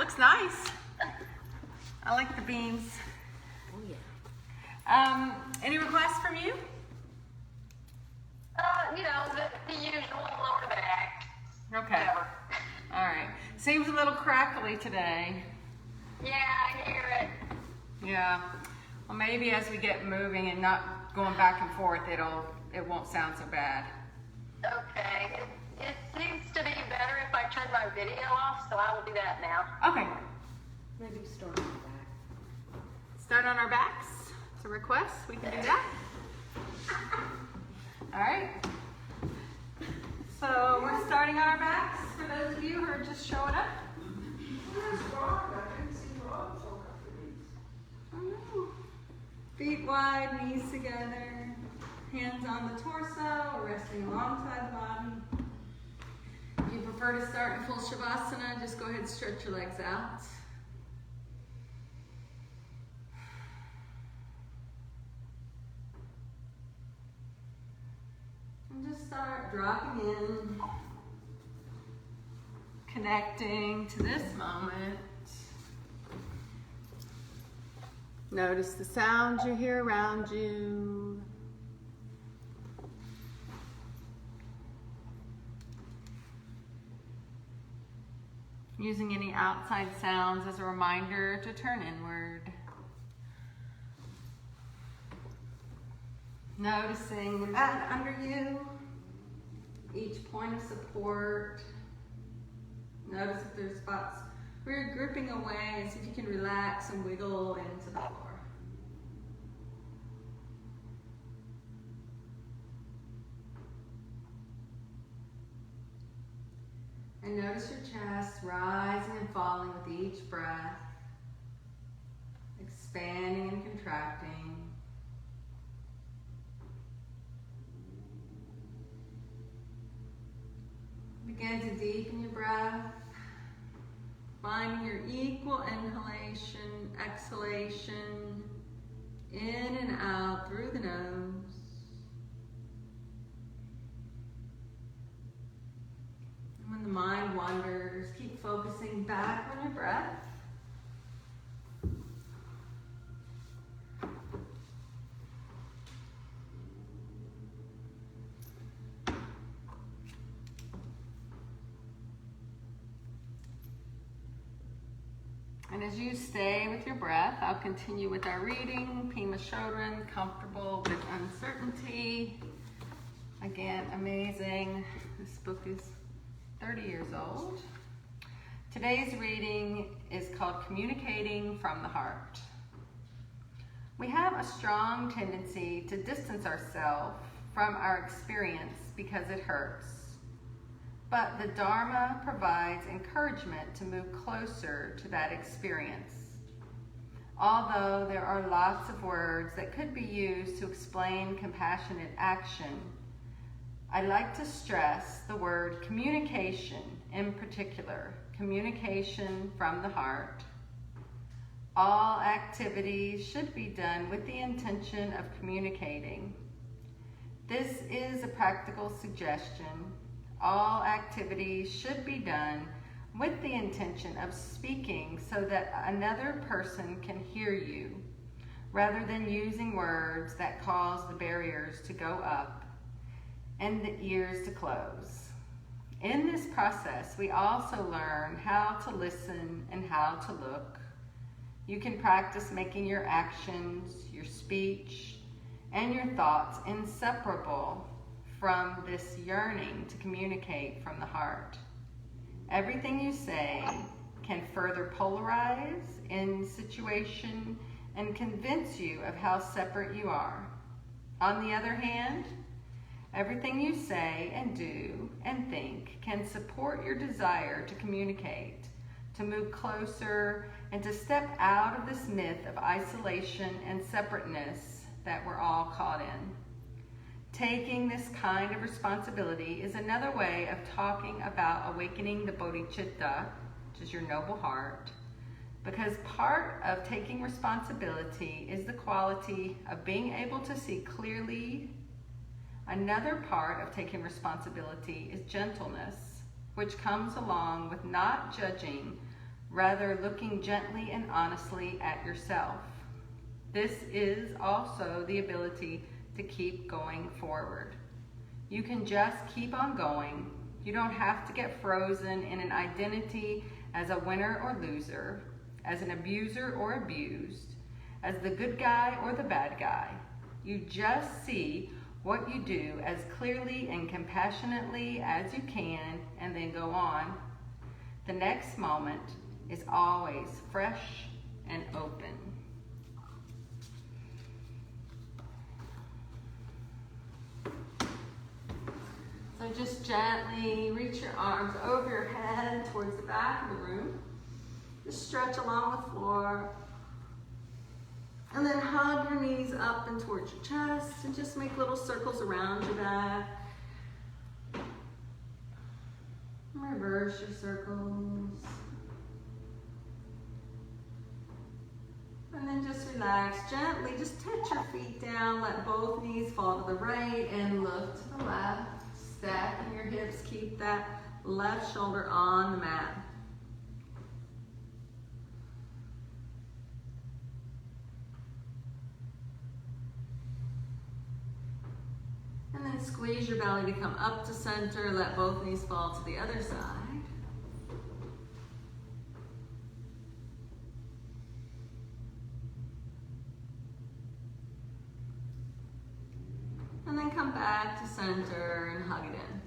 looks nice. I like the beans. Oh yeah. Any requests from you? The usual lower back. Okay. Whatever. All right. Seems a little crackly today. Yeah, I hear it. Yeah. Well, maybe as we get moving and not going back and forth, it won't sound so bad. Okay. It seems to be better if I turn my video off, so I will do that now. Okay. Maybe start on the back. Start on our backs. It's a request. We can do that. All right. So we're starting on our backs for those of you who are just showing up. Feet wide, knees together, hands on the torso, or resting alongside the body. If you prefer to start in full Shavasana, just go ahead and stretch your legs out. And just start dropping in, connecting to this moment. Notice the sounds you hear around you. Using any outside sounds as a reminder to turn inward. Noticing the mat under you, each point of support. Notice if there's spots where you're gripping away, and see if you can relax and wiggle into the floor. And notice your chest rising and falling with each breath, expanding and contracting. Begin to deepen your breath, finding your equal inhalation, exhalation, in and out through the nose. And when the mind wanders, keep focusing back on your breath. And as you stay with your breath, I'll continue with our reading, Pema Chodron, Comfortable with Uncertainty. Again, amazing. This book is 30 years old. Today's reading is called Communicating from the Heart. We have a strong tendency to distance ourselves from our experience because it hurts. But the Dharma provides encouragement to move closer to that experience. Although there are lots of words that could be used to explain compassionate action, I like to stress the word communication, in particular, communication from the heart. All activities should be done with the intention of communicating. This is a practical suggestion. All activities should be done with the intention of speaking so that another person can hear you, rather than using words that cause the barriers to go up and the ears to close. In this process, we also learn how to listen and how to look. You can practice making your actions, your speech, and your thoughts inseparable from this yearning to communicate from the heart. Everything you say can further polarize in situation and convince you of how separate you are. On the other hand, everything you say and do and think can support your desire to communicate, to move closer, and to step out of this myth of isolation and separateness that we're all caught in. Taking this kind of responsibility is another way of talking about awakening the bodhicitta, which is your noble heart, because part of taking responsibility is the quality of being able to see clearly. Another part of taking responsibility is gentleness, which comes along with not judging rather looking gently and honestly at yourself. This is also the ability to keep going forward. You can just keep on going. You don't have to get frozen in an identity as a winner or loser, as an abuser or abused, as the good guy or the bad guy. You just see what you do as clearly and compassionately as you can, and then go on. The next moment is always fresh and open. So just gently reach your arms over your head towards the back of the room. Just stretch along the floor. And then hug your knees up and towards your chest and just make little circles around your back. Reverse your circles. And then just relax gently. Just touch your feet down. Let both knees fall to the right and look to the left. Stacking your hips. Keep that left shoulder on the mat. And then squeeze your belly to come up to center. Let both knees fall to the other side. And then come back to center and hug it in.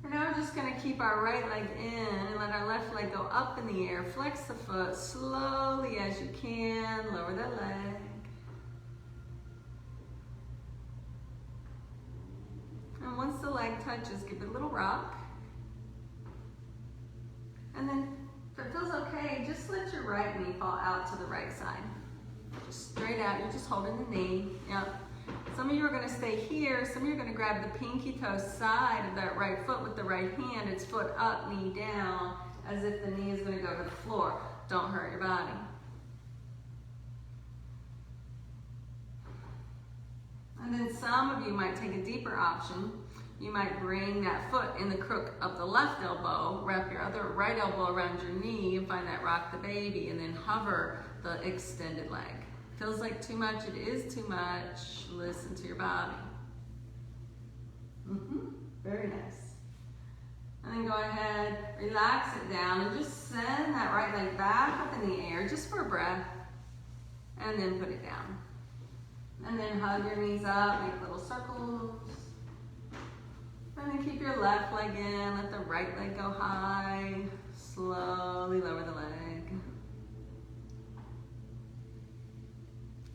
And now we're just going to keep our right leg in and let our left leg go up in the air. Flex the foot slowly as you can. Lower that leg. And once the leg touches, give it a little rock. And then, if it feels okay, just let your right knee fall out to the right side. Just straight out, you're just holding the knee. Yep. Some of you are gonna stay here. Some of you are gonna grab the pinky toe side of that right foot with the right hand. It's foot up, knee down, as if the knee is gonna go to the floor. Don't hurt your body. And then some of you might take a deeper option. You might bring that foot in the crook of the left elbow, wrap your other right elbow around your knee and find that rock the baby, and then hover the extended leg. Feels like too much, it is too much. Listen to your body. Very nice. And then go ahead, relax it down, and just send that right leg back up in the air, just for a breath, and then put it down. And then hug your knees up, make little circles. And then keep your left leg in, let the right leg go high. Slowly lower the leg.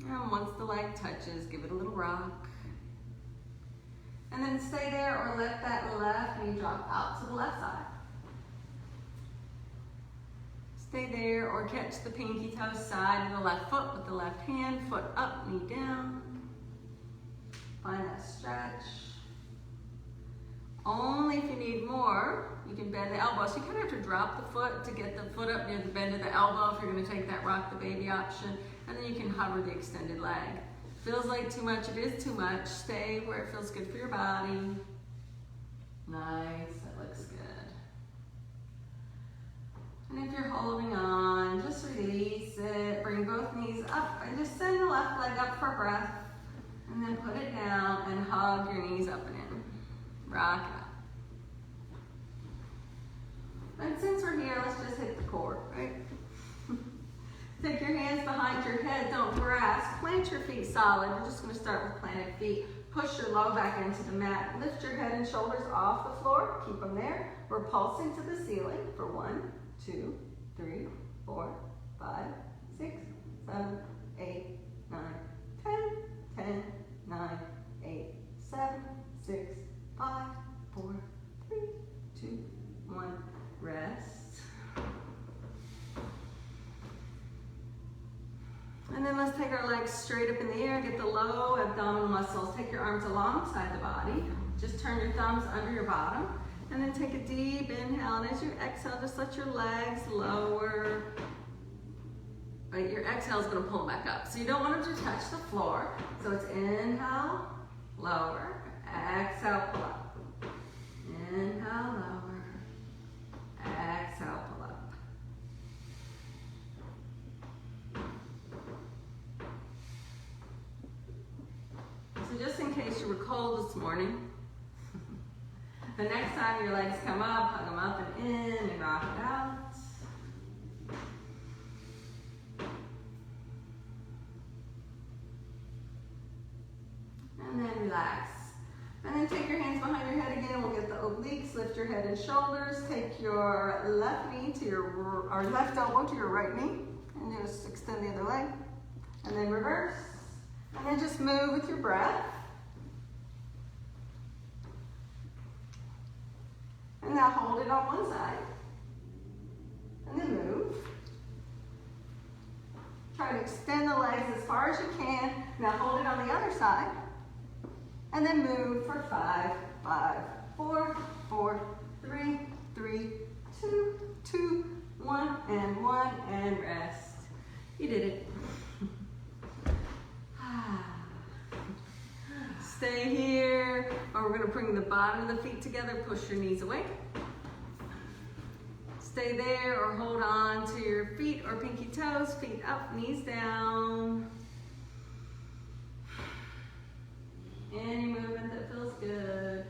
And once the leg touches, give it a little rock. And then stay there or let that left knee drop out to the left side. Stay there or catch the pinky toe side of the left foot with the left hand, foot up, knee down. Find that stretch. Only if you need more, you can bend the elbow. So you kind of have to drop the foot to get the foot up near the bend of the elbow if you're going to take that rock the baby option. And then you can hover the extended leg. Feels like too much, it is too much. Stay where it feels good for your body. Nice, that looks good. And if you're holding on, just release it. Bring both knees up and just send the left leg up for breath. And then put it down and hug your knees up and in. Rock it up. And since we're here, let's just hit the core, right? Take your hands behind your head, don't grasp. Plant your feet solid. We're just going to start with planted feet. Push your low back into the mat. Lift your head and shoulders off the floor. Keep them there. We're pulsing to the ceiling for 1, 2, 3, 4, 5, 6, 7, 8, 9, 10, 10, 9, 8, 7, 6, 5, 4, 3, 2, 1. Rest. And then let's take our legs straight up in the air. Get the low abdominal muscles. Take your arms alongside the body. Just turn your thumbs under your bottom. And then take a deep inhale. And as you exhale, just let your legs lower. Right, your exhale is going to pull them back up. So you don't want them to touch the floor. So it's inhale, lower. Exhale, pull up. Inhale, lower. case you were cold this morning. The next time your legs come up, hug them up and in and rock it out. And then relax. And then take your hands behind your head again. We'll get the obliques. Lift your head and shoulders. Take your left knee to or left elbow to your right knee. And just extend the other leg. And then reverse. And then just move with your breath. And now hold it on one side. And then move. Try to extend the legs as far as you can. Now hold it on the other side. And then move for 5, 5, 4, 4, 3, 3, 2, 2, 1, and rest. You did it. Stay here, or we're gonna bring the bottom of the feet together, push your knees away. Stay there or hold on to your feet or pinky toes, feet up, knees down. Any movement that feels good.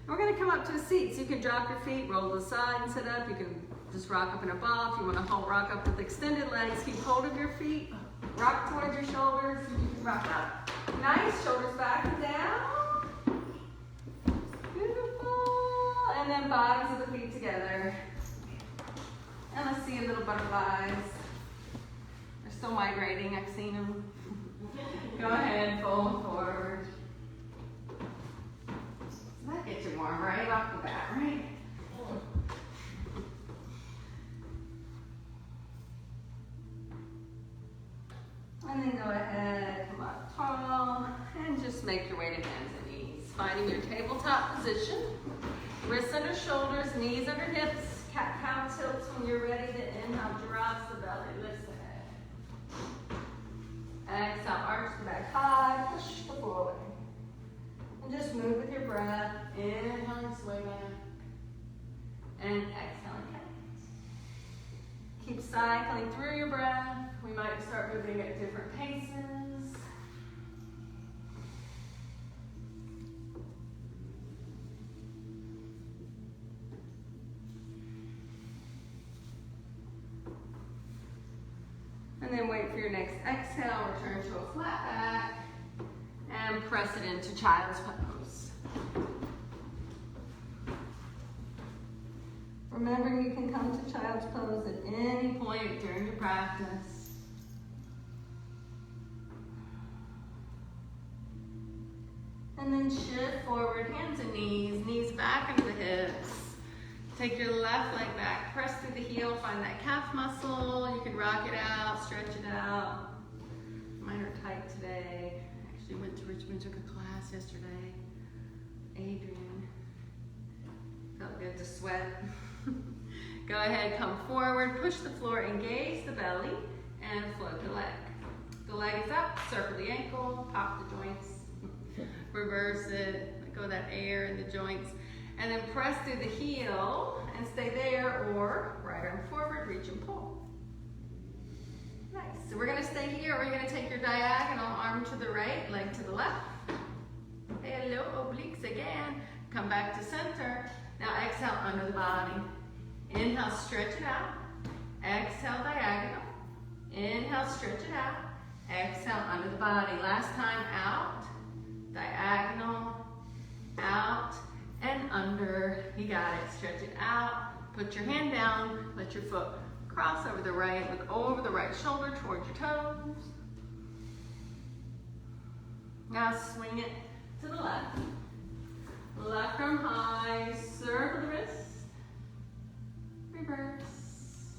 We're gonna come up to a seat, so you can drop your feet, roll to the side and sit up. You can just rock up in a ball. If you wanna rock up with extended legs, keep hold of your feet. Rock towards your shoulders, you can rock up. Nice, shoulders back and down. Beautiful. And then bottoms of the feet together. And let's see a little butterflies. They're still migrating, I've seen them. Go ahead, fold forward. That gets you warm right off the bat, right? And then go ahead, come up tall, and just make your way to hands and knees. Finding your tabletop position. Wrists under shoulders, knees under hips. Cat-cow tilts when you're ready to inhale, drops the belly, lifts the head. Exhale, arch the back high, push the floor away. And just move with your breath. Inhale and sway back. And exhale and catch. Keep cycling through your breath. We might start moving at different paces. And then wait for your next exhale, return to a flat back, and press it into child's pose. Remembering you can come to child's pose at any point during your practice. And then shift forward, hands and knees, knees back into the hips. Take your left leg back, press through the heel, find that calf muscle. You can rock it out, stretch it out. Mine are tight today. I actually went to Richmond, took a class yesterday. Adrian. Felt good to sweat. Go ahead, come forward, push the floor, engage the belly, and float the leg. The leg is up, circle the ankle, pop the joints, reverse it, let go of that air in the joints. And then press through the heel and stay there, or right arm forward, reach and pull. Nice. So we're gonna stay here, or you're gonna take your diagonal, arm to the right, leg to the left. Hello, obliques again. Come back to center. Now exhale under the body. Inhale, stretch it out. Exhale, diagonal. Inhale, stretch it out. Exhale, under the body. Last time, out, diagonal, out, and under. You got it. Stretch it out. Put your hand down. Let your foot cross over the right. Look over the right shoulder towards your toes. Now swing it to the left. Left arm high. Circle the wrist. Reverse.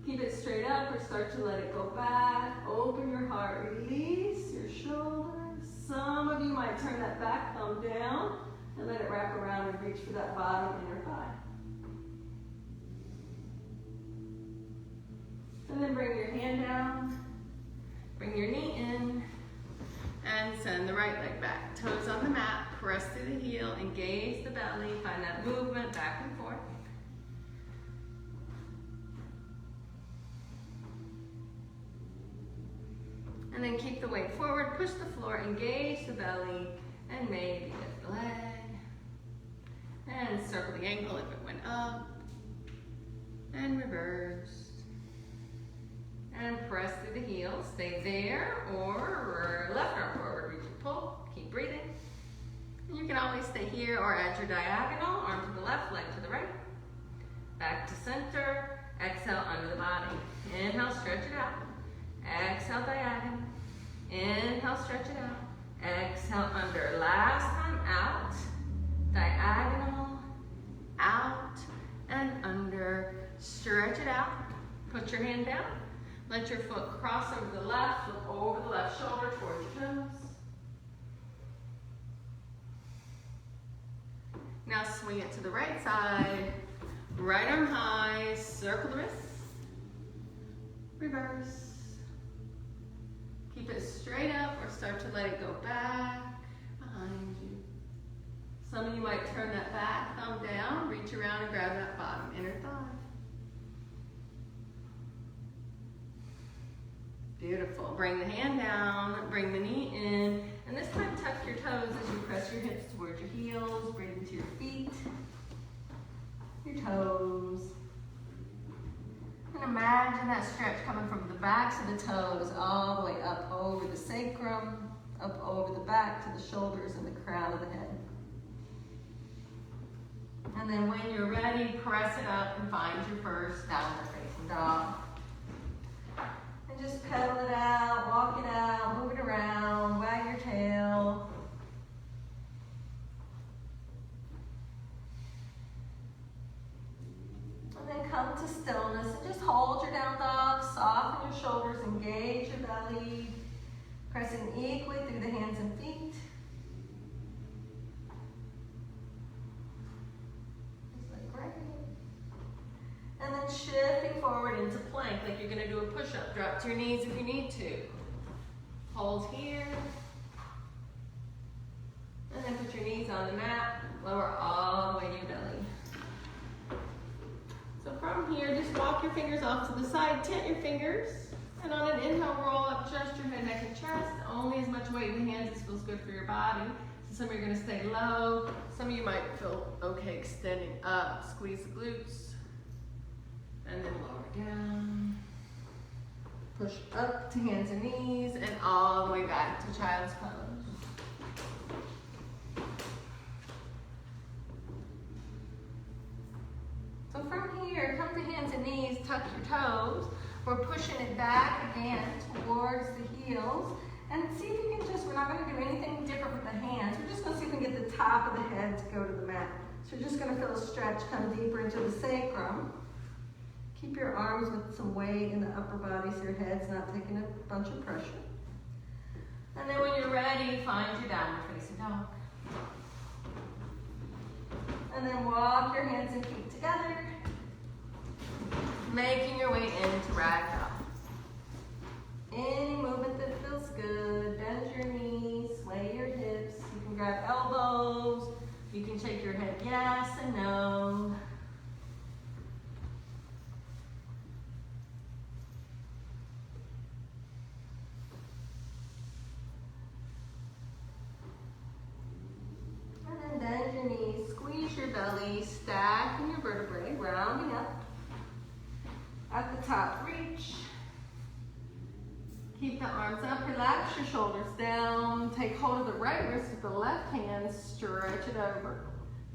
Keep it straight up or start to let it go back. Open your heart. Release your shoulders. Some of you might turn that back thumb down and let it wrap around and reach for that bottom inner thigh. And then bring your hand down. Bring your knee in. And send the right leg back. Toes on the mat. Press through the heel. Engage the belly. Find that movement back and forth. And then keep the weight forward, push the floor, engage the belly, and maybe lift the leg. And circle the ankle if it went up. And reverse. And press through the heels. Stay there, or left arm forward, reach and pull. Keep breathing. And you can always stay here or at your diagonal, arm to the left, leg to the right. Back to center. Exhale under the body. Inhale, stretch it out. Exhale, diagonal. Inhale, stretch it out. Exhale, under. Last time, out. Diagonal. Out and under. Stretch it out. Put your hand down. Let your foot cross over the left. Look over the left shoulder towards your toes. Now swing it to the right side. Right arm high. Circle the wrists. Reverse. Keep it straight up or start to let it go back behind you. Some of you might turn that back thumb down, reach around and grab that bottom inner thigh. Beautiful. Bring the hand down, bring the knee in, and this time tuck your toes as you press your hips towards your heels, breathe into your feet, your toes. And imagine that stretch coming from the backs of the toes all the way up over the sacrum, up over the back to the shoulders and the crown of the head. And then when you're ready, press it up and find your first downward facing dog. And just pedal it out, walk it out, move it around, wag your tail. And then come to stillness and just hold your down dog, soften your shoulders, engage your belly, pressing equally through the hands and feet. Just like right here. And then shifting forward into plank, like you're gonna do a push-up. Drop to your knees if you need to. Hold here. And then put your knees on the mat, lower all the way to your belly. So from here, just walk your fingers off to the side, tent your fingers, and on an inhale, roll up just your head, neck, and chest. Only as much weight in the hands as feels good for your body. So some of you are gonna stay low. Some of you might feel okay extending up. Squeeze the glutes, and then lower down. Push up to hands and knees, and all the way back to child's pose. So from here, come to hands and knees, tuck your toes. We're pushing it back again towards the heels. And see if you can just, we're not gonna do anything different with the hands. We're just gonna see if we can get the top of the head to go to the mat. So you're just gonna feel a stretch come deeper into the sacrum. Keep your arms with some weight in the upper body so your head's not taking a bunch of pressure. And then when you're ready, find your downward facing dog. And then walk your hands and feet together, making your way into ragdoll. Any movement that feels good, bend your knees, sway your hips. You can grab elbows, you can shake your head yes and no. And then bend your knees, squeeze your belly, stacking your vertebrae, rounding up. At the top, reach. Keep the arms up, relax your shoulders down. Take hold of the right wrist with the left hand, stretch it over.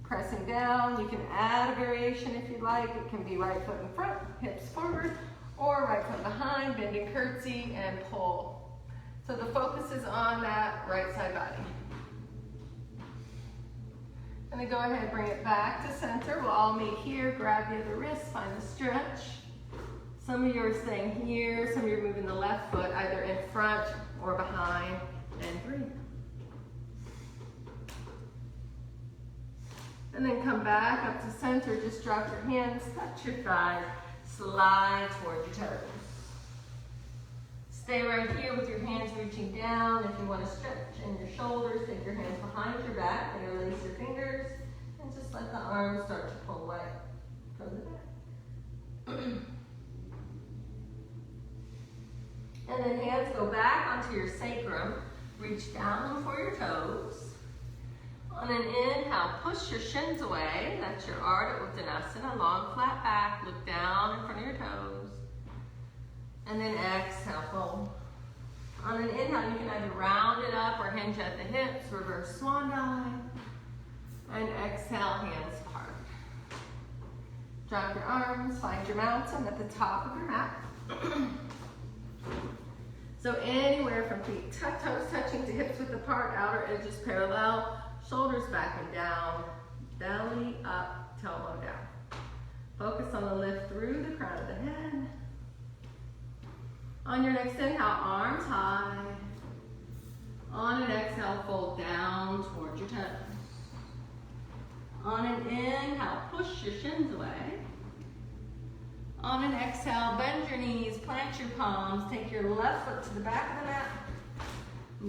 Pressing down, you can add a variation if you'd like. It can be right foot in front, hips forward, or right foot behind, bending curtsy and pull. So the focus is on that right side body. And then go ahead, bring it back to center. We'll all meet here, grab the other wrist, find the stretch. Some of you are staying here, some of you are moving the left foot either in front or behind, and breathe. And then come back up to center, just drop your hands, touch your thighs, slide toward your toes. Stay right here with your hands reaching down. If you want to stretch in your shoulders, take your hands behind your back and release your fingers, and just let the arms start to pull away from the back. And then hands go back onto your sacrum. Reach down for your toes. On an inhale, push your shins away. That's your Ardha Uttanasana, long flat back. Look down in front of your toes. And then exhale, fold. On an inhale, you can either round it up or hinge at the hips, reverse swan dive. And exhale, hands apart. Drop your arms, find your mountain at the top of your mat. So anywhere from feet, toes touching to hips width apart, outer edges parallel, shoulders back and down, belly up, tailbone down. Focus on the lift through the crown of the head. On your next inhale, arms high. On an exhale, fold down towards your toes. On an inhale, push your shins away. On an exhale, bend your knees, plant your palms, take your left foot to the back of the mat.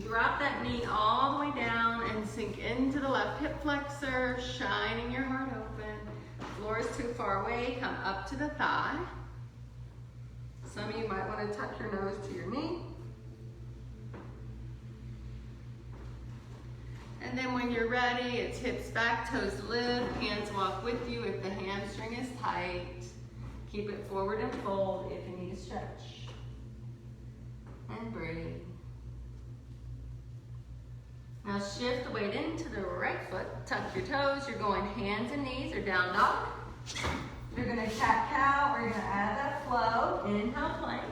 Drop that knee all the way down and sink into the left hip flexor, shining your heart open. Floor is too far away, come up to the thigh. Some of you might want to tuck your nose to your knee. And then when you're ready, it's hips back, toes lift, hands walk with you if the hamstring is tight. Keep it forward and fold if you need to stretch. And breathe. Now shift the weight into the right foot. Tuck your toes. You're going hands and knees or down dog. You're going to cat-cow or you're going to add that flow. Inhale, plank.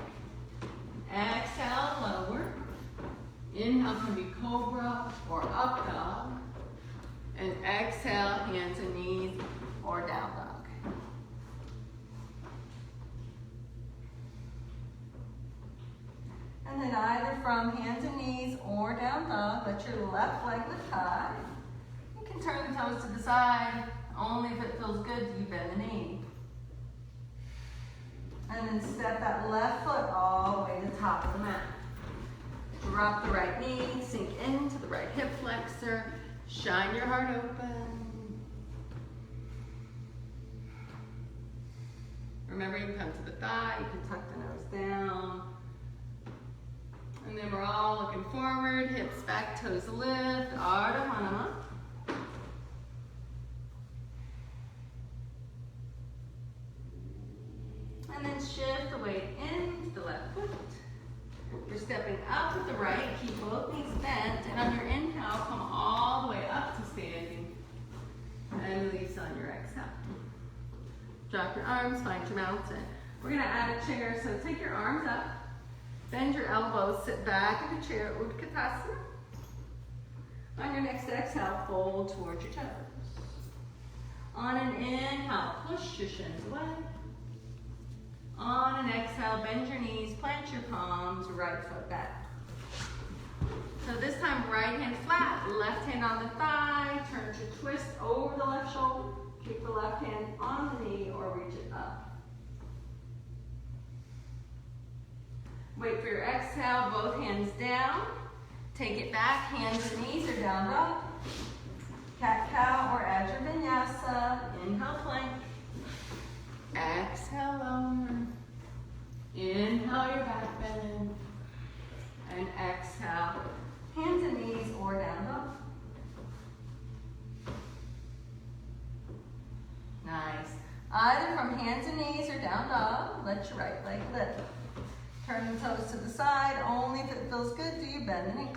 Exhale, lower. Inhale can be cobra or up dog. And exhale, hands and knees or down dog. And then either from hands and knees or down dog, let your left leg lift high. You can turn the toes to the side, only if it feels good you bend the knee. And then step that left foot all the way to the top of the mat. Drop the right knee, sink into the right hip flexor, shine your heart open. Remember, you can come to the thigh, you can tuck the nose down. And then we're all looking forward, hips back, toes lift, Ardha Hanuman. And then shift the weight into the left foot. You're stepping up with the right, keep both knees bent, and on your inhale, come all the way up to standing. And release on your exhale. Drop your arms, find your mountain. We're gonna add a chair, so take your arms up. Bend your elbows, sit back in the chair, Utkatasana. On your next exhale, fold towards your toes. On an inhale, push your shins away. On an exhale, bend your knees, plant your palms, right foot back. So this time, right hand flat, left hand on the thigh, turn to twist over the left shoulder. Keep the left hand on the knee or reach it up. Wait for your exhale, both hands down. Take it back, hands and knees are down dog. Cat-cow or Ajra Vinyasa. Inhale, plank. Exhale, lower. Inhale, your back bend. And exhale, hands and knees or down dog. Nice. Either from hands and knees or down dog, let your right leg lift. Turn the toes to the side, only if it feels good do you bend the knee.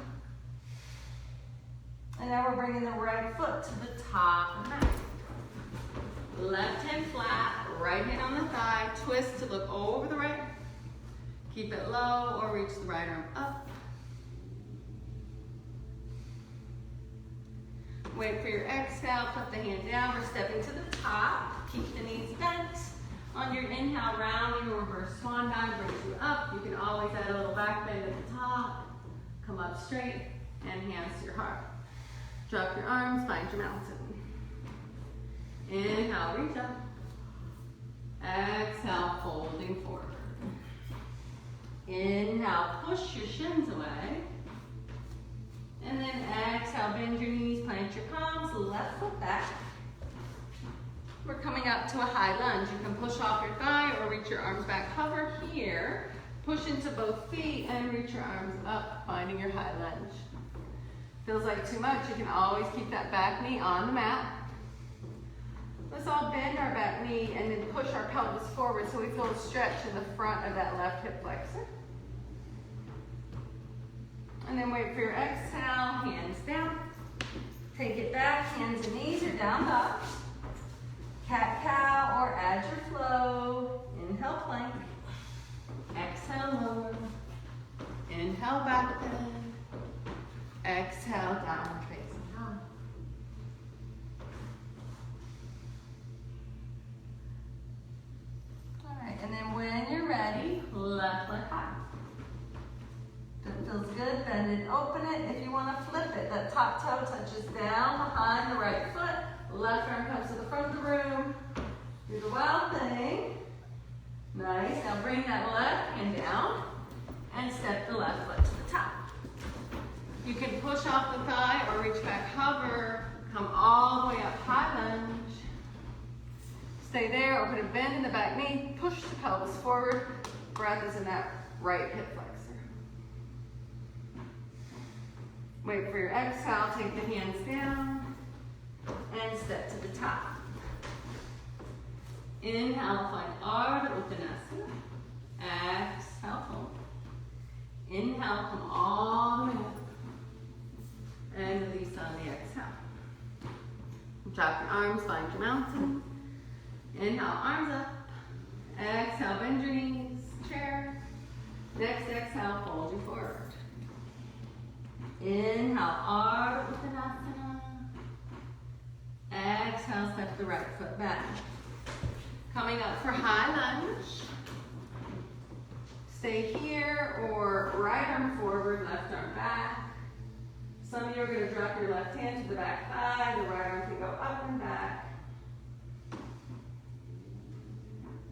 And now we're bringing the right foot to the top of the mat. Left hand flat, right hand on the thigh, twist to look over the right. Keep it low or reach the right arm up. Wait for your exhale, put the hand down, we're stepping to the top. Keep the knees bent. On your inhale, rounding or reverse swan dive brings you up. You can always add a little back bend at the top. Come up straight and hands to your heart. Drop your arms, find your mountain. Inhale, reach up. Exhale, folding forward. Inhale, push your shins away. And then exhale, bend your knees, plant your palms, left foot back. We're coming up to a high lunge. You can push off your thigh or reach your arms back. Hover here. Push into both feet and reach your arms up, finding your high lunge. Feels like too much, you can always keep that back knee on the mat. Let's all bend our back knee and then push our pelvis forward so we feel a stretch in the front of that left hip flexor. And then wait for your exhale, hands down. Take it back, hands and knees are down dog. Cat-cow or add your flow. Inhale, plank. Exhale, lower. Inhale, back bend. Exhale, downward facing dog. All right, and then when you're ready, left leg high. That feels good, bend it, open it. If you want to flip it, that top toe touches down behind the right foot. Left arm comes to the front of the room. Do the wild thing. Nice, now bring that left hand down and step the left foot to the top. You can push off the thigh or reach back, hover, come all the way up, high lunge. Stay there, open a bend in the back knee, push the pelvis forward. Breath is in that right hip flexor. Wait for your exhale, take the hands down and step to the top. Inhale, find Ardha Uttanasana. Exhale, fold. Inhale, come all the way up. And release on the exhale. Drop your arms, find your mountain. Inhale, arms up. Exhale, bend your knees, chair. Next exhale, fold you forward. Inhale, Ardha Uttanasana. Exhale, step the right foot back. Coming up for high lunge. Stay here or right arm forward, left arm back. Some of you are going to drop your left hand to the back thigh. The right arm can go up and back.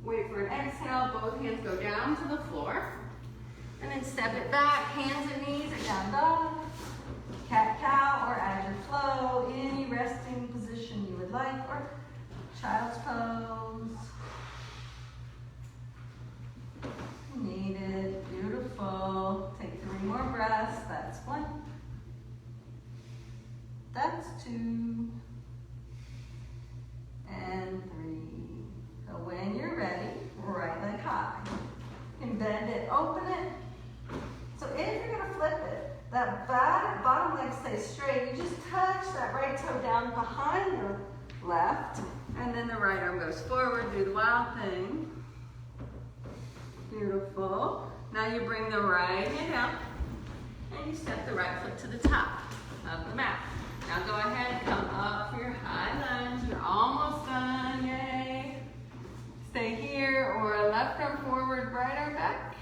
Wait for an exhale. Both hands go down to the floor. And then step it back. Hands and knees are down dog. Cat-cow or add your flow. Any resting position you would like. Or child's pose. Needed. Beautiful. Take 3 more breaths. That's 1. That's 2. And 3. So when you're ready, right leg high. You can bend it, open it. So if you're going to flip it, that bottom leg stays straight. You just touch that right toe down behind your left. And then the right arm goes forward. Do the wild thing. Beautiful. Now you bring the right hand out. And you step the right foot to the top of the mat. Now go ahead, come up for your high lunge. You're almost done, yay. Stay here or left arm forward, right arm back.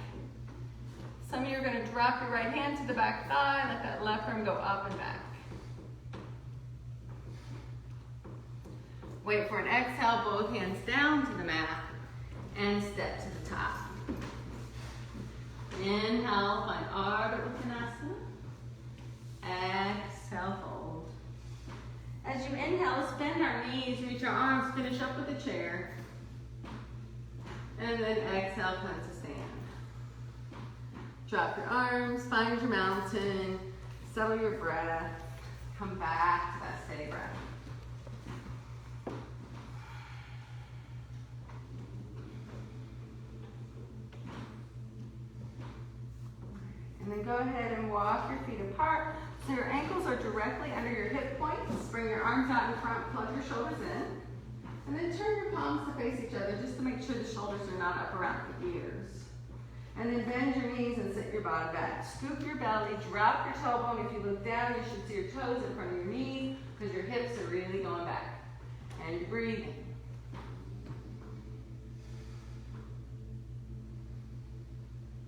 Some of you are going to drop your right hand to the back thigh, let that left arm go up and back. Wait for an exhale, both hands down to the mat and step to the top. Inhale, find Ardha Uttanasana. Exhale, fold. As you inhale, let's bend our knees, reach our arms, finish up with the chair. And then exhale, come to stand. Drop your arms, find your mountain, settle your breath, come back to that steady breath. And then go ahead and walk your feet apart so your ankles are directly under your hip points. Bring your arms out in front, plug your shoulders in. And then turn your palms to face each other just to make sure the shoulders are not up around the ears. And then bend your knees and sit your bottom back. Scoop your belly, drop your tailbone. If you look down, you should see your toes in front of your knees because your hips are really going back. And you're breathing.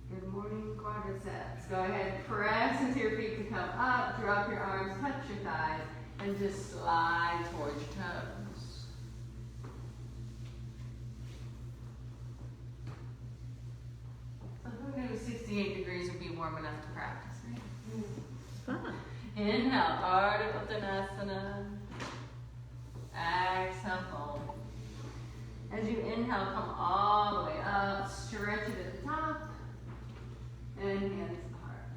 Good morning, quadriceps. Go ahead, press into your feet to come up, drop your arms, touch your thighs, and just slide towards your toes. So who knew 68 degrees would be warm enough to practice, right? It's fun. Inhale, Ardha Uttanasana. Exhale, fold. As you inhale, come all the way up, stretch it at the top. and hands to the heart.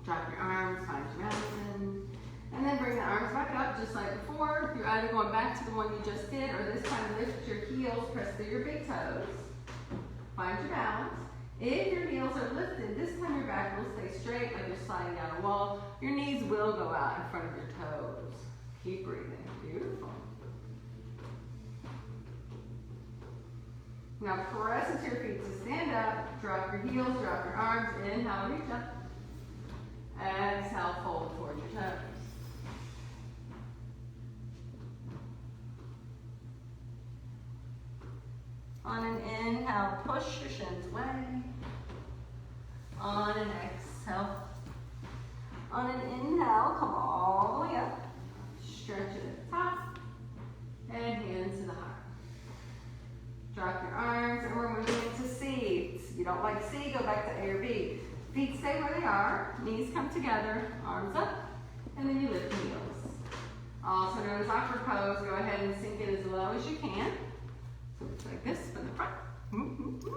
Drop your arms, find your mountain. And then bring the arms back up just like before. You're either going back to the one you just did, or this time lift your heels, press through your big toes. Find your balance. If your heels are lifted, this time your back will stay straight like you're sliding down a wall. Your knees will go out in front of your toes. Keep breathing. Beautiful. Now press into your feet to stand up. Drop your heels, drop your arms. Inhale, reach up. Exhale, fold toward your toes. On an inhale, push your shins away. On an exhale. On an inhale, come all the way up. Stretch it at the top. And hands to the heart. Drop your arms, and we're moving into C. If you don't like C, go back to A or B. Feet stay where they are. Knees come together. Arms up. And then you lift the heels. Also known as awkward pose. Go ahead and sink it as low as you can. So it's like this from the front.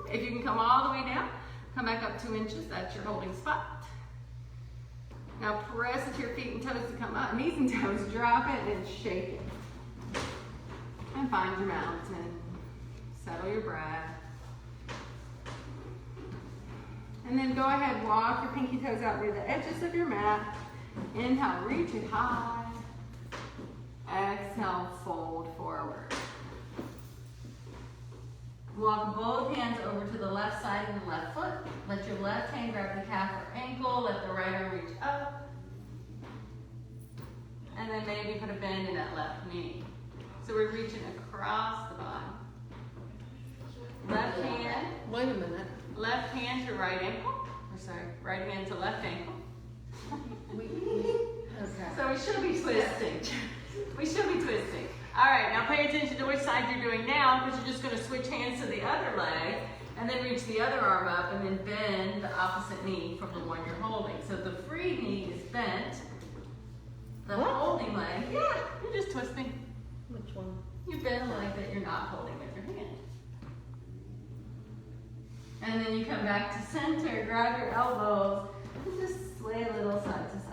If you can come all the way down, come back up 2 inches. That's your holding spot. Now press into your feet and toes to come up. Knees and toes, drop it and shake it. And find your mountain. Settle your breath. And then go ahead, walk your pinky toes out near the edges of your mat. Inhale, reach it high. Exhale, fold forward. Walk both hands over to the left side of the left foot. Let your left hand grab the calf or ankle. Let the right arm reach up. And then maybe put a bend in that left knee. So we're reaching across the body. Left hand. Wait a minute. Left hand to right ankle. Or sorry, right hand to left ankle. Okay. So we should be twisting. We should be twisting. All right, now pay attention to which side you're doing now, because you're just going to switch hands to the other leg, and then reach the other arm up, and then bend the opposite knee from the one you're holding. So the free knee is bent. The holding leg, yeah, you're just twisting. Which one? You bend the leg that you're not holding with your hand. And then you come back to center, grab your elbows, and just sway a little side to side.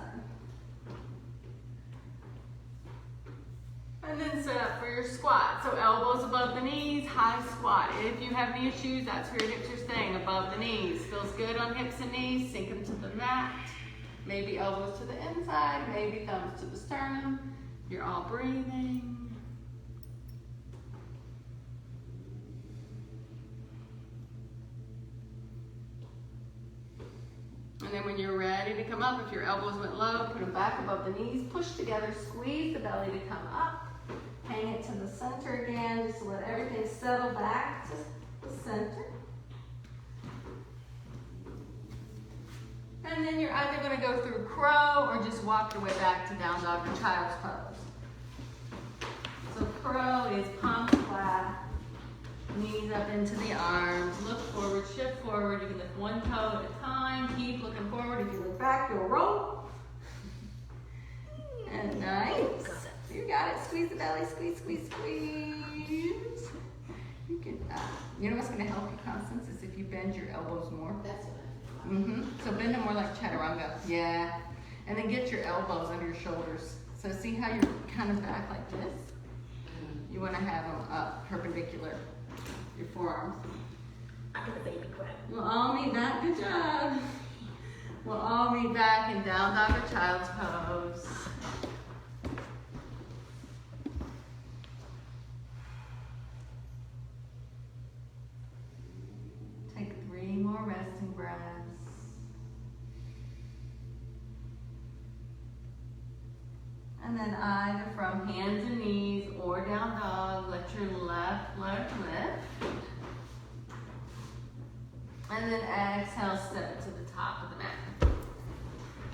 And then set up for your squat. So elbows above the knees, high squat. If you have knee issues, that's where your hips are staying, above the knees. Feels good on hips and knees, sink them to the mat. Maybe elbows to the inside, maybe thumbs to the sternum. You're all breathing. And then when you're ready to come up, if your elbows went low, put them back above the knees, push together, squeeze the belly to come up. Hang it to the center again, just to let everything settle back to the center. And then you're either going to go through crow or just walk your way back to down dog or child's pose. So crow is palms flat, knees up into the arms, look forward, shift forward. You can lift one toe at a time, keep looking forward. If you look back, you'll roll. And nice. You got it. Squeeze the belly. Squeeze, squeeze, squeeze. You can. You know what's going to help you, Constance, is if you bend your elbows more. That's what I thought. So bend them more like chaturanga. Yeah. And then get your elbows under your shoulders. So see how you're kind of back like this? You want to have them up perpendicular. Your forearms. I'm a baby crab. We'll all meet back. Good job. We'll all meet back in down dog or child's pose. Take 3 more resting breaths. And then either from hands and knees or down dog, let your left leg lift. And then exhale, step to the top of the mat.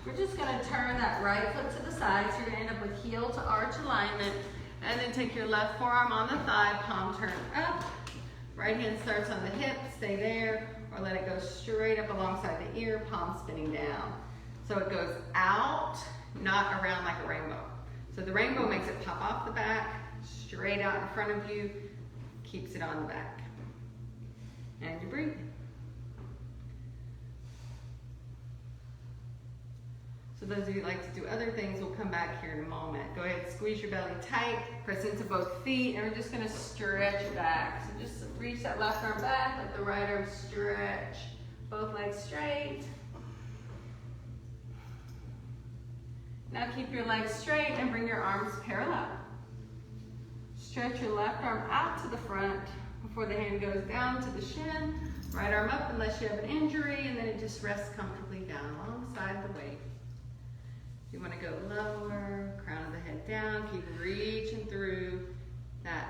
We're just going to turn that right foot to the side, so you're going to end up with heel to arch alignment. And then take your left forearm on the thigh, palm turn up. Right hand starts on the hip, stay there, or let it go straight up alongside the ear, palm spinning down. So it goes out, not around like a rainbow. So the rainbow makes it pop off the back, straight out in front of you, keeps it on the back. And you breathe. So those of you who like to do other things, we'll come back here in a moment. Go ahead, squeeze your belly tight, press into both feet, and we're just gonna stretch back. So just reach that left arm back, let the right arm stretch. Both legs straight. Now keep your legs straight and bring your arms parallel. Stretch your left arm out to the front before the hand goes down to the shin. Right arm up unless you have an injury, and then it just rests comfortably down alongside the waist. If you want to go lower, crown of the head down, keep reaching through that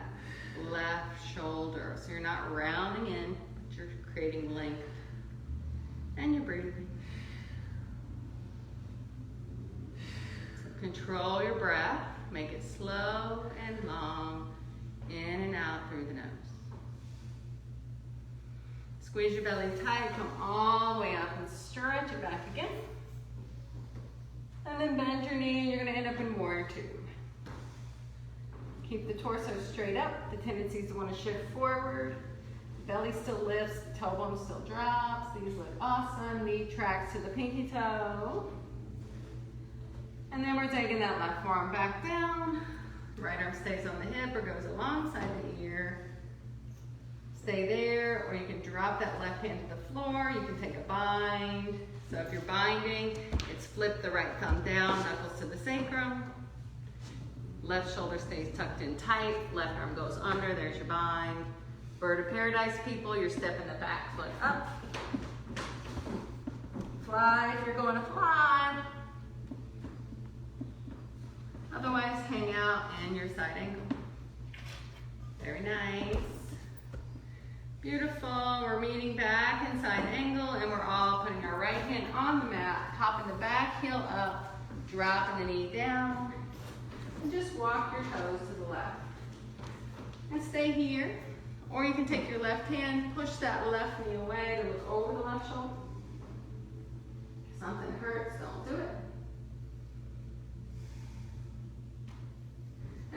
left shoulder. So you're not rounding in, but you're creating length. And you're breathing. So control your breath. Make it slow and long, in and out through the nose. Squeeze your belly tight, come all the way up and stretch it back again. And then bend your knee and you're gonna end up in warrior two. Keep the torso straight up. The tendency is to wanna shift forward. Belly still lifts, the tailbone still drops. These look awesome. Knee tracks to the pinky toe. And then we're taking that left forearm back down. Right arm stays on the hip or goes alongside the ear. Stay there, or you can drop that left hand to the floor. You can take a bind. So if you're binding, it's flip the right thumb down, knuckles to the sacrum. Left shoulder stays tucked in tight. Left arm goes under, there's your bind. Bird of paradise people, you're stepping the back foot up. Fly if you're going to fly. Otherwise, hang out in your side angle. Very nice. Beautiful. We're meeting back in side angle, and we're all putting our right hand on the mat, popping the back heel up, dropping the knee down, and just walk your toes to the left. And stay here. Or you can take your left hand, push that left knee away to look over the left shoulder. If something hurts, don't do it.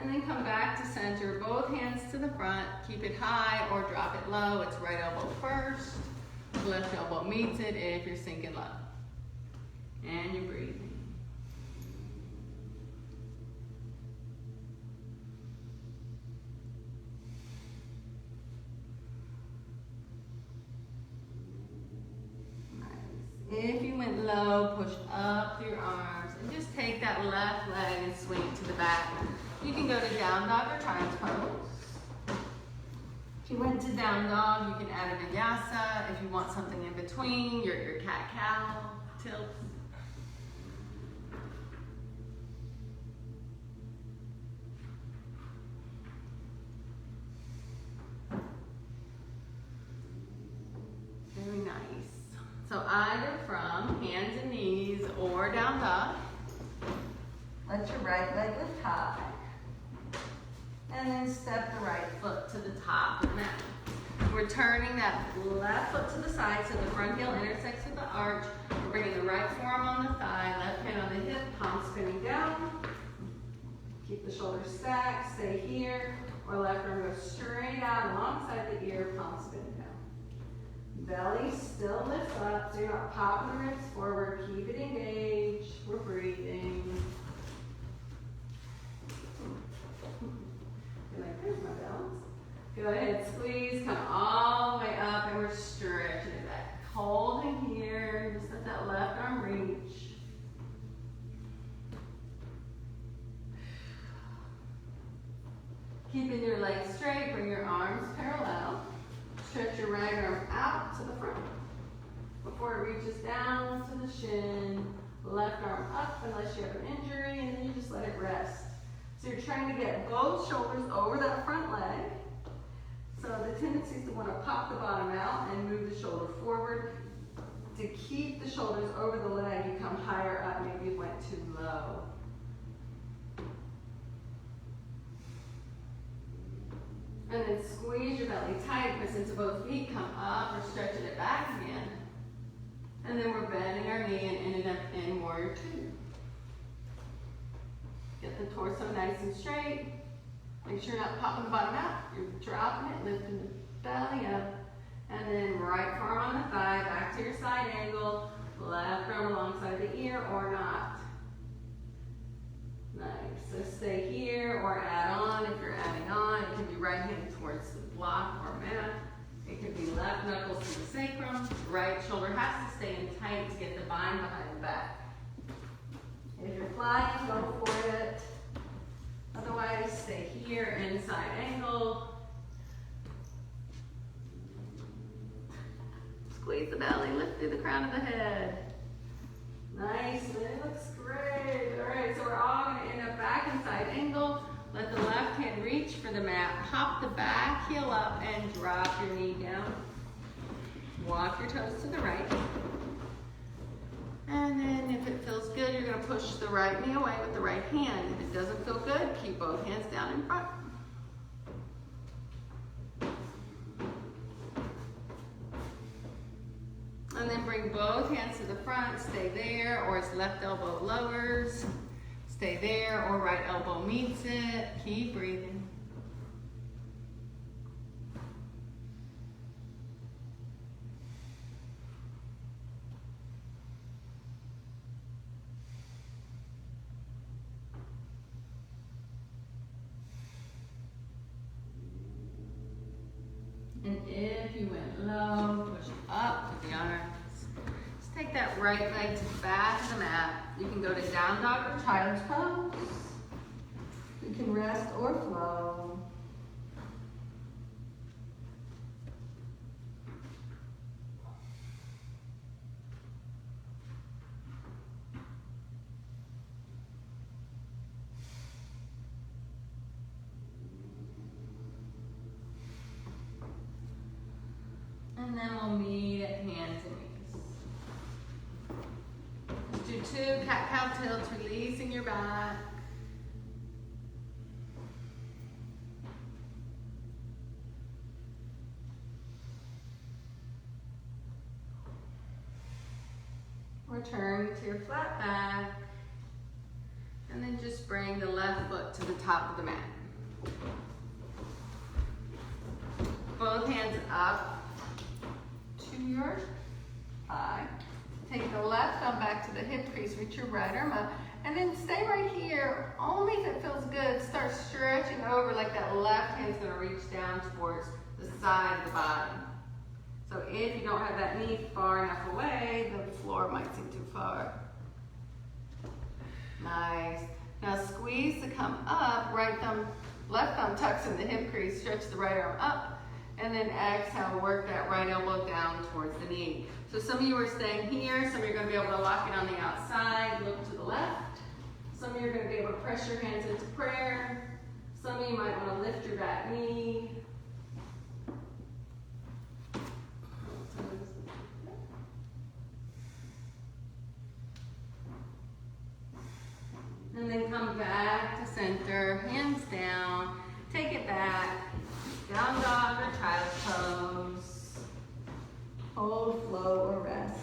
And then come back to center, both hands to the front. Keep it high or drop it low. It's right elbow first. Left elbow meets it if you're sinking low. And you're breathing. If you went low, push up through your arms and just take that left leg and swing it to the back. You can go to down dog or child's pose. If you went to down dog, you can add a vinyasa. If you want something in between, your cat-cow tilts. Very nice. So either from hands and knees or down dog. Let your right leg lift high. And then step the right foot to the top of the mat. We're turning that left foot to the side so the front heel intersects with the arch. We're bringing the right forearm on the thigh, left hand on the hip, palm spinning down. Keep the shoulders stacked, stay here. Or left arm goes straight out alongside the ear, palm spinning down. Belly still lifts up, so you're not popping the ribs forward. Keep it engaged. We're breathing. You're like, there's my balance. Go ahead, squeeze, come all the way up, and we're stretching it back. Holding here, just let that left arm reach. Keeping your legs straight, bring your arms parallel. Stretch your right arm out to the front before it reaches down to the shin. Left arm up unless you have an injury, and then you just let it rest. So you're trying to get both shoulders over that front leg. So the tendency is to want to pop the bottom out and move the shoulder forward. To keep the shoulders over the leg, you come higher up. Maybe you went too low. And then squeeze your belly tight, press into both feet, come up, or stretching it back again. And then we're bending our knee and ending up in warrior two. Get the torso nice and straight. Make sure you're not popping the bottom out. You're dropping it, lifting the belly up. And then right forearm on the thigh, back to your side angle. Left arm alongside the ear or not. So stay here or add on if you're adding on. It can be right hand towards the block or mat. It could be left knuckles to the sacrum. Right shoulder has to stay in tight to get the bind behind the back. If you're flying, go for it. Otherwise, stay here, inside angle. Squeeze the belly, lift through the crown of the head. Nice, it looks great. All right, so we're all gonna end up back inside angle. Let the left hand reach for the mat. Hop the back heel up and drop your knee down. Walk your toes to the right. And then if it feels good, you're gonna push the right knee away with the right hand. If it doesn't feel good, keep both hands down in front. And then bring both hands to the front, stay there, or as left elbow lowers. Stay there, or right elbow meets it. Keep breathing. And if you went low, push up to the arms. Just take that right leg to the back of the mat. You can go to down dog or child's pose. You can rest or flow. And then we'll meet at hands and knees. Let's do 2 cat-cow tilts, releasing your back. Return to your flat back. And then just bring the left foot to the top of the mat. Both hands up to your thigh. Take the left thumb back to the hip crease, reach your right arm up, and then stay right here. Only if it feels good, start stretching over like that left hand's gonna reach down towards the side of the body. So if you don't have that knee far enough away, the floor might seem too far. Nice. Now squeeze to come up, left thumb tucks in the hip crease, stretch the right arm up, and then exhale, work that right elbow down towards the knee. So some of you are staying here, some of you are gonna be able to lock it on the outside, look to the left. Some of you are gonna be able to press your hands into prayer. Some of you might wanna lift your back knee. And then come back to center, hands down, take it back, down dog or child's pose, hold, flow, or rest.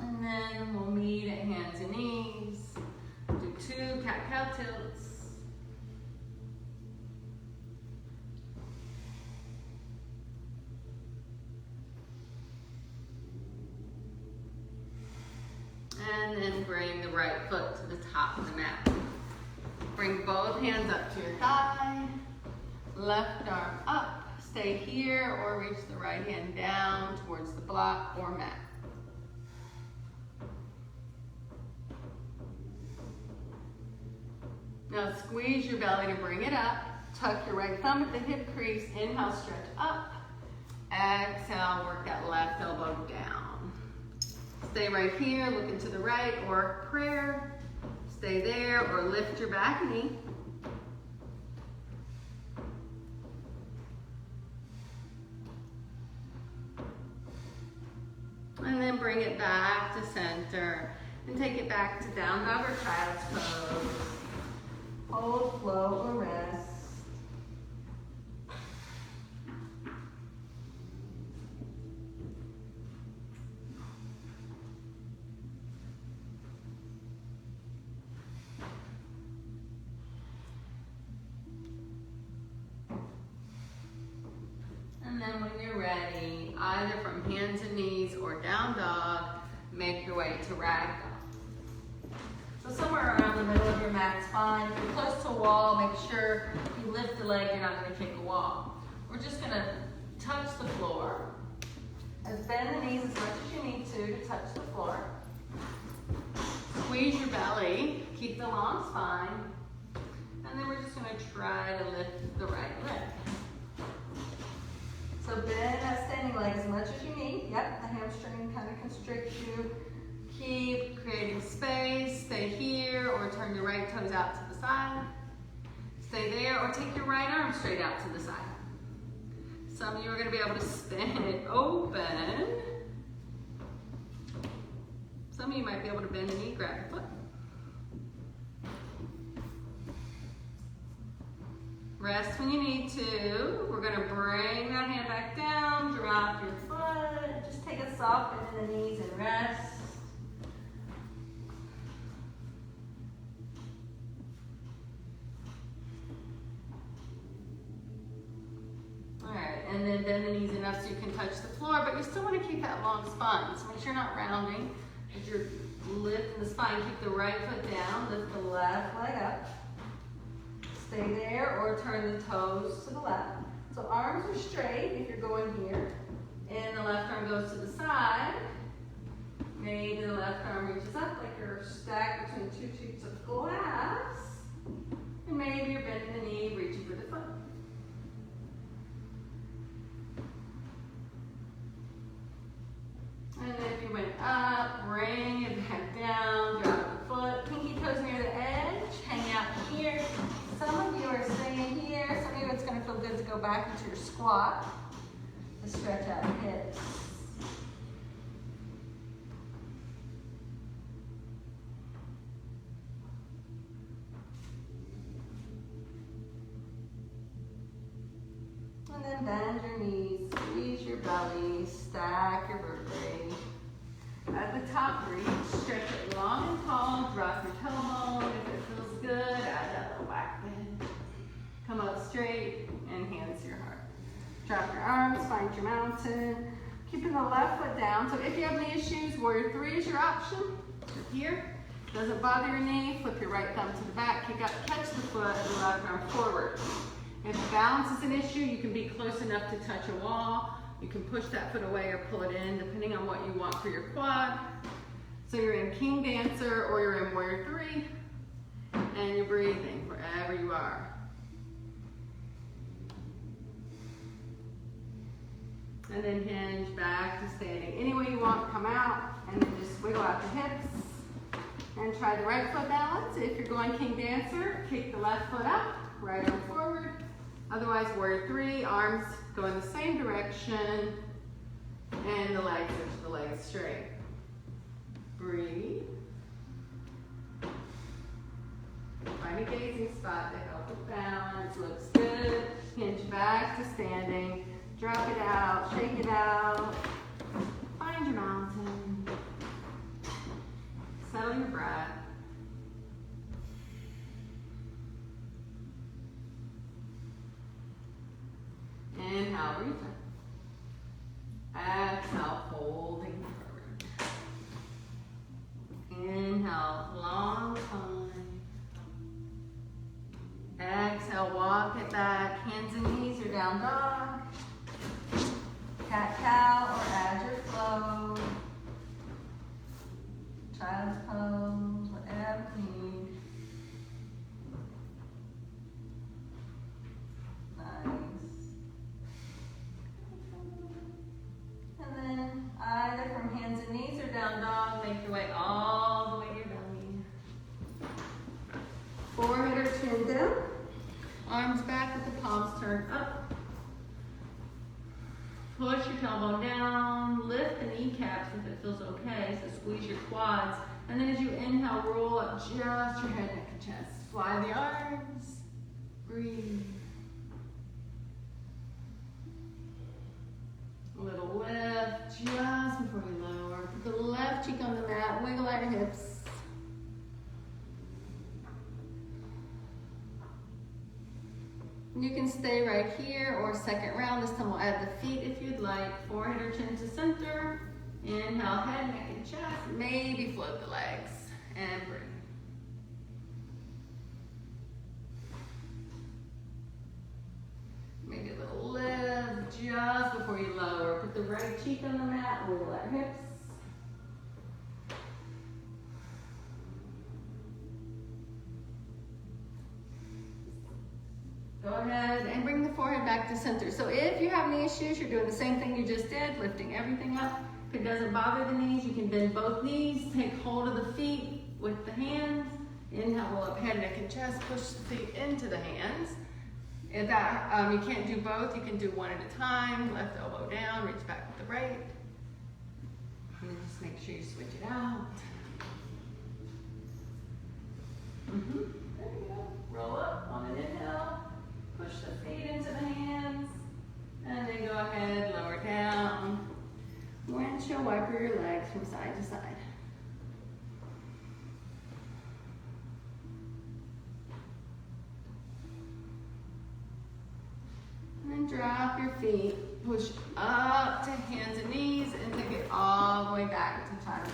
And then we'll meet at hands and knees, do 2 cat-cow tilts. And then bring the right foot to the top of the mat. Bring both hands up to your thigh. Left arm up. Stay here or reach the right hand down towards the block or mat. Now squeeze your belly to bring it up. Tuck your right thumb at the hip crease. Inhale, stretch up. Exhale, work that left elbow down. Stay right here, looking to the right or prayer. Stay there or lift your back knee. And then bring it back to center and take it back to down dog or child's pose. Hold, flow, or rest. then when you're ready, either from hands and knees or down dog, make your way to ragdoll. So somewhere around the middle of your mat's fine. If you're close to a wall, make sure you lift the leg, you're not gonna kick a wall. We're just gonna touch the floor. Bend the knees as much as you need to touch the floor. Squeeze your belly, keep the long spine. And then we're just gonna try to lift the right leg. So bend that standing leg as much as you need. Yep, the hamstring kind of constricts you. Keep creating space. Stay here or turn your right toes out to the side. Stay there or take your right arm straight out to the side. Some of you are going to be able to spin it open. Some of you might be able to bend the knee, grab your foot. Rest when you need to. We're going to bring that hand back down, drop your foot. Just take a soft bend in the knees and rest. Alright, and then bend the knees enough so you can touch the floor, but you still want to keep that long spine. So make sure you're not rounding. As you're lifting the spine, keep the right foot down, lift the left leg up. Stay there or turn the toes to the left. So arms are straight if you're going here. And the left arm goes to the side. Maybe the left arm reaches up like you're stacked between two sheets of glass. And maybe you're bending the knee, reaching for the foot. And then if you went up, bring it back down, drop the foot, pinky toes near the edge, hang out here. Some of you are staying here. Some of you it's going to feel good to go back into your squat to stretch out your hips. And then bend your knees, squeeze your belly, stack your vertebrae. At the top, reach, stretch it long and tall, drop your tailbone. If it feels good, add that little back bend. Come up straight and hands to your heart. Drop your arms, find your mountain. Keeping the left foot down. So if you have knee issues, Warrior 3 is your option. Here, doesn't bother your knee, flip your right thumb to the back, kick up, catch the foot, and the left arm forward. If balance is an issue, you can be close enough to touch a wall. You can push that foot away or pull it in, depending on what you want for your quad. So you're in King Dancer or you're in Warrior 3, and you're breathing wherever you are. And then hinge back to standing. Any way you want, come out, and then just wiggle out the hips. And try the right foot balance. If you're going King Dancer, kick the left foot up, right arm forward. Otherwise, Warrior 3, arms go in the same direction, and the legs are to the legs straight. Breathe. Find a gazing spot to help with balance. Looks good. Hinge back to standing. Drop it out, shake it out. Find your mountain. Settle your breath. Inhale, reach up. Exhale, folding forward. Inhale, long spine. Exhale, walk it back. Hands and knees or down dog. Cat cow or add your flow. Child's pose, whatever you need. Nice. And then either from hands and knees or down dog, make your way all the way to your belly. Forehead or chin down. Arms back with the palms turned up. Push your tailbone down, lift the kneecaps if it feels okay, so squeeze your quads. And then as you inhale, roll up just your head, neck, and chest. Fly the arms, breathe. A little lift just before you lower. Put the left cheek on the mat, wiggle out your hips. You can stay right here or second round. This time we'll add the feet if you'd like. Forehead or chin to center. Inhale, head, neck, and chest. Maybe float the legs and breathe. Maybe a little lift just before you lower. Put the right cheek on the mat, wiggle our hips. Go ahead and bring the forehead back to center. So if you have any issues, you're doing the same thing you just did, lifting everything up. If it doesn't bother the knees, you can bend both knees, take hold of the feet with the hands. Inhale, roll up head, neck, and chest. Push the feet into the hands. If that you can't do both, you can do one at a time. Left elbow down, reach back with the right. And then just make sure you switch it out. There you go. Roll up on an inhale. Push the feet into the hands. And then go ahead, lower down. Windshield wiper your legs from side to side. And then drop your feet. Push up to hands and knees and take it all the way back to child.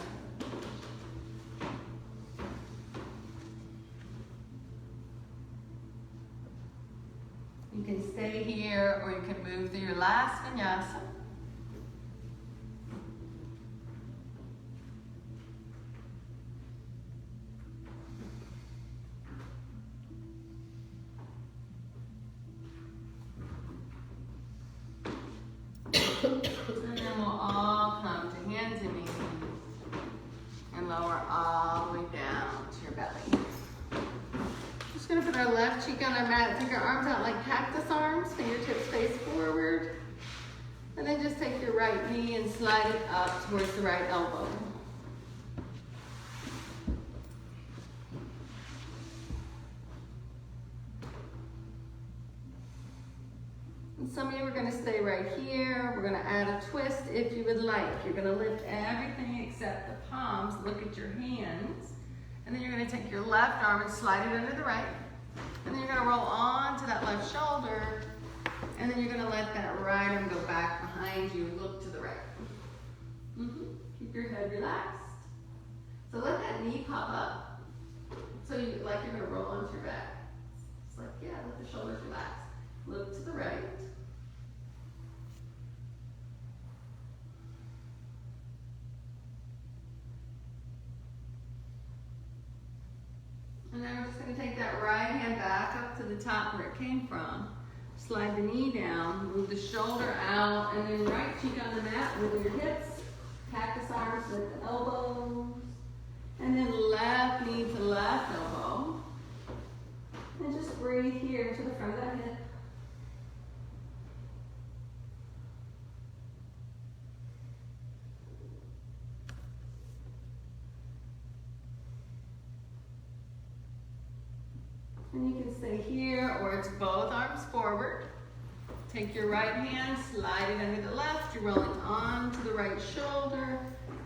You can stay here or you can move through your last vinyasa. And then we'll all come to hands and knees and lower all the way down to your belly. Just gonna put our left cheek on our mat, take our arms out like cactus arms, fingertips face forward. And then just take your right knee and slide it up towards the right elbow. And some of you are gonna stay right here. We're gonna add a twist if you would like. You're gonna lift everything except the palms. Look at your hands. And then you're gonna take your left arm and slide it under the right. And then you're gonna roll on to that left shoulder. And then you're gonna let that right arm go back behind you and look to the right. Keep your head relaxed. So let that knee pop up. So you, like you're gonna roll onto your back. It's like, yeah, let the shoulders relax. Look to the right. And then we're just going to take that right hand back up to the top where it came from. Slide the knee down, move the shoulder out, and then right cheek on the mat, wiggle your hips, cactus arms with the elbows, and then left knee to left elbow. And just breathe here to the front of that hip. And you can stay here, or it's both arms forward. Take your right hand, slide it under the left. You're rolling on to the right shoulder.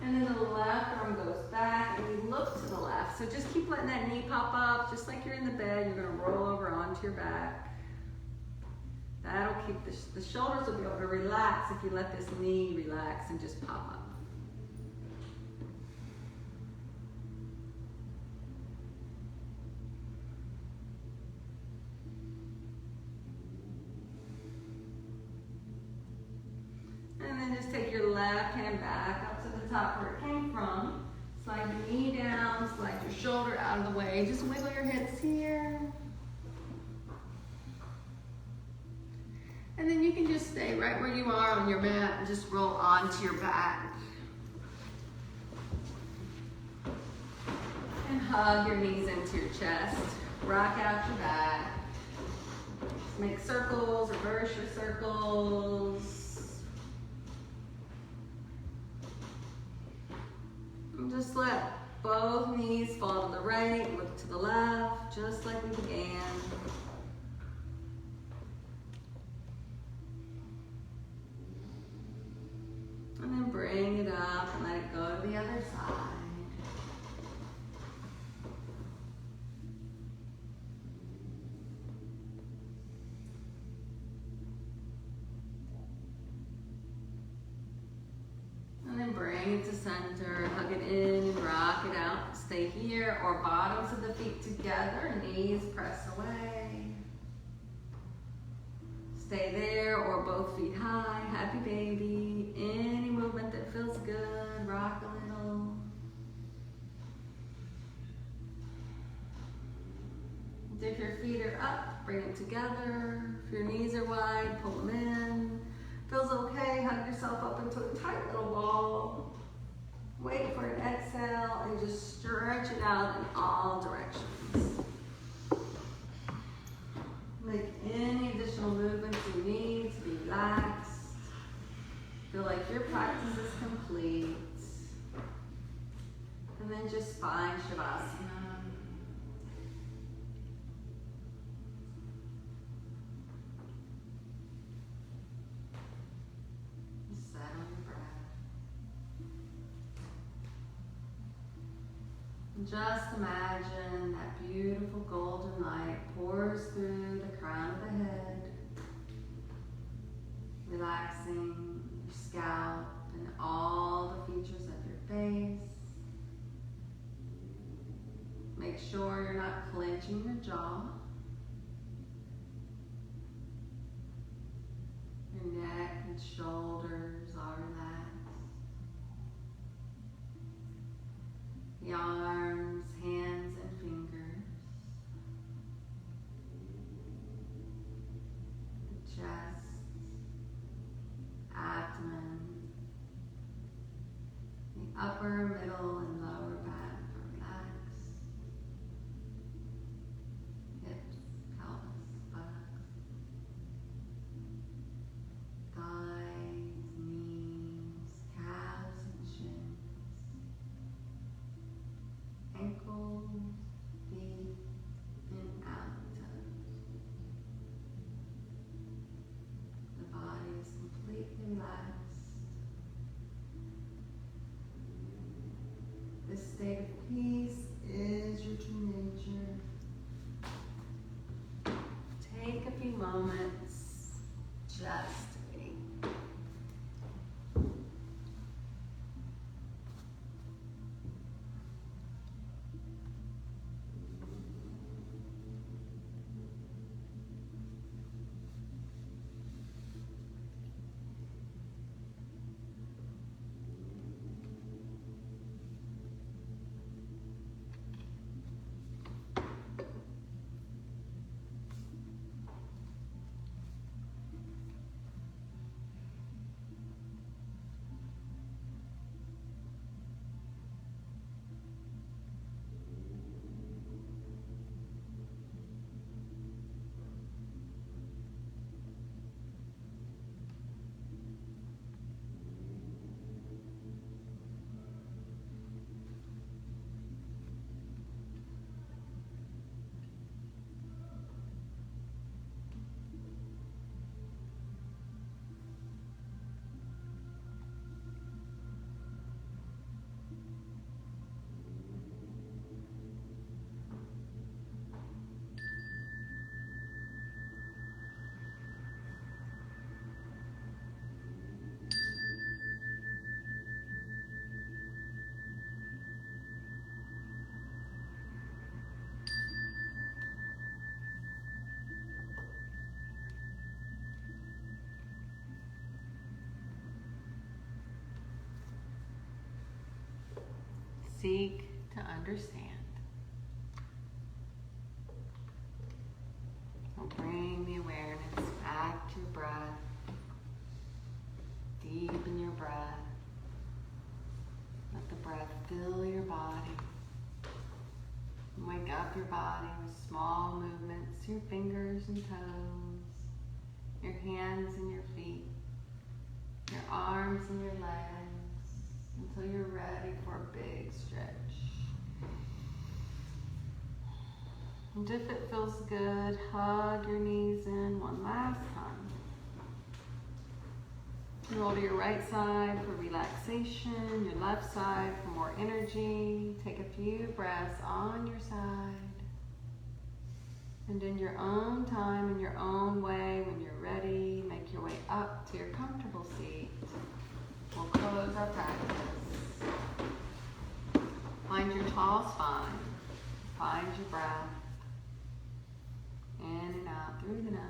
And then the left arm goes back, and you look to the left. So just keep letting that knee pop up. Just like you're in the bed, you're going to roll over onto your back. That'll keep the shoulders will be able to relax if you let this knee relax and just pop up. And then just take your left hand back up to the top where it came from. Slide your knee down, slide your shoulder out of the way. Just wiggle your hips here. And then you can just stay right where you are on your mat and just roll onto your back. And hug your knees into your chest. Rock out your back. Make circles, reverse your circles. And just let both knees fall to the right, look to the left, just like we began. And then bring it up and let it go to the other side. bring it to center, hug it in and rock it out. Stay here, or bottoms of the feet together, knees press away. Stay there, or both feet high, happy baby. Any movement that feels good, rock a little. If your feet are up, bring them together. If your knees are wide, pull them in. Feels okay, hug yourself up into a tight little ball. Wait for an exhale and just stretch it out in all directions. Make any additional movements you need to be relaxed. Feel like your practice is complete. And then just find Shavasana. Settle your breath. And just imagine that beautiful golden light pours through the crown of the head, relaxing your scalp and all the features of your face. Make sure you're not clenching your jaw. Your neck and shoulders are relaxed. The arms, hands, and fingers. The chest, abdomen, the upper, middle, and lower back are relaxed. Hips, pelvis, buttocks, thighs, knees, calves, and shins, ankles, feet, and out toes. The body is completely relaxed. This state of peace is your true nature. Take a few moments just to be. Seek to understand. So bring the awareness back to your breath. Deepen your breath. Let the breath fill your body. Wake up your body with small movements, your fingers and toes, your hands and your feet, your arms and your legs, until you're ready for a big stretch. And if it feels good, hug your knees in one last time. Roll to your right side for relaxation, your left side for more energy. Take a few breaths on your side. And in your own time, in your own way, when you're ready, make your way up to your comfortable seat. We'll close our practice. Find your tall spine. Find your breath. In and out through the nose.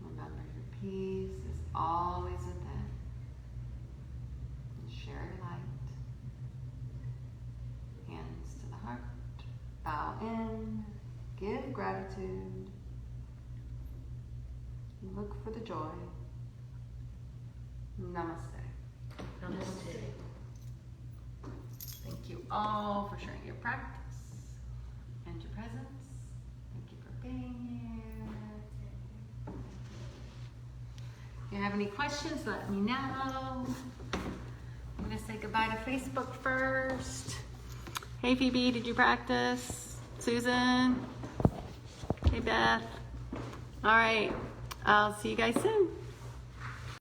Remember, your peace is always within. And share your light. Hands to the heart. Bow in. Give gratitude. Look for the joy. Namaste. Namaste. Thank you all for sharing your practice and your presence. Thank you for being here. If you have any questions, let me know. I'm going to say goodbye to Facebook first. Hey Phoebe, did you practice? Susan? Hey Beth? All right, I'll see you guys soon.